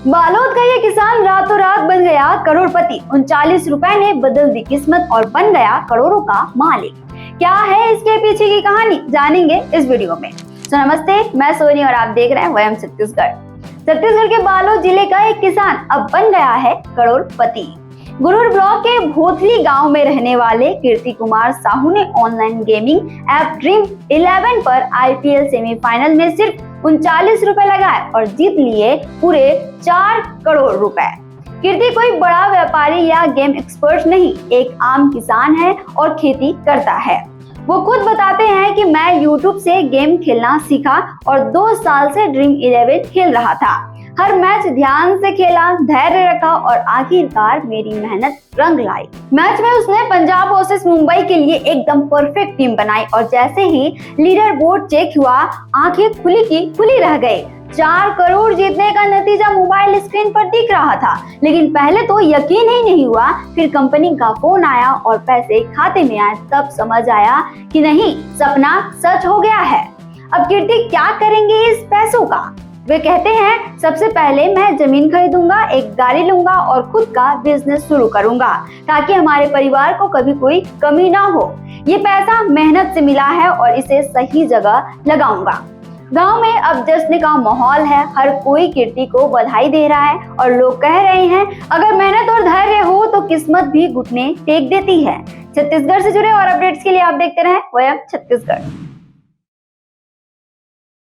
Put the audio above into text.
बालोद का ये किसान रातों रात बन गया करोड़पति। 39 रुपए ने बदल दी किस्मत और बन गया करोड़ों का मालिक। क्या है इसके पीछे की कहानी, जानेंगे इस वीडियो में। तो नमस्ते, मैं सोनी और आप देख रहे हैं वयम छत्तीसगढ़। छत्तीसगढ़ के बालोद जिले का एक किसान अब बन गया है करोड़पति। गुरूर ब्लॉक के भोथली गांव में रहने वाले कीर्ति कुमार साहू ने ऑनलाइन गेमिंग ऐप ड्रीम 11 पर आईपीएल सेमीफाइनल में सिर्फ 39 रुपए लगाए और जीत लिए पूरे 4 करोड़ रुपए। कीर्ति कोई बड़ा व्यापारी या गेम एक्सपर्ट नहीं, एक आम किसान है और खेती करता है। वो खुद बताते हैं कि मैं YouTube से गेम खेलना सीखा और 2 साल से ड्रीम 11 खेल रहा था। हर मैच ध्यान से खेला, धैर्य रखा और आखिरकार मेरी मेहनत रंग लाई। मैच में उसने पंजाब वर्सेस मुंबई के लिए एकदम परफेक्ट टीम बनाई और जैसे ही लीडर बोर्ड चेक हुआ, आंखें खुली की खुली रह गई। 4 करोड़ जीतने का नतीजा मोबाइल स्क्रीन पर दिख रहा था, लेकिन पहले तो यकीन ही नहीं हुआ। फिर कंपनी का फोन आया और पैसे खाते में आए, तब समझ आया कि नहीं, सपना सच हो गया है। अब कीर्ति क्या करेंगे इस पैसों का? वे कहते हैं, सबसे पहले मैं जमीन खरीदूंगा, एक गाड़ी लूंगा और खुद का बिजनेस शुरू करूंगा ताकि हमारे परिवार को कभी कोई कमी ना हो। ये पैसा मेहनत से मिला है और इसे सही जगह लगाऊंगा। गांव में अब जश्न का माहौल है, हर कोई कीर्ति को बधाई दे रहा है और लोग कह रहे हैं, अगर मेहनत और धैर्य हो तो किस्मत भी घुटने टेक देती है। छत्तीसगढ़ से जुड़े और अपडेट्स के लिए आप देखते रहें वयम छत्तीसगढ़।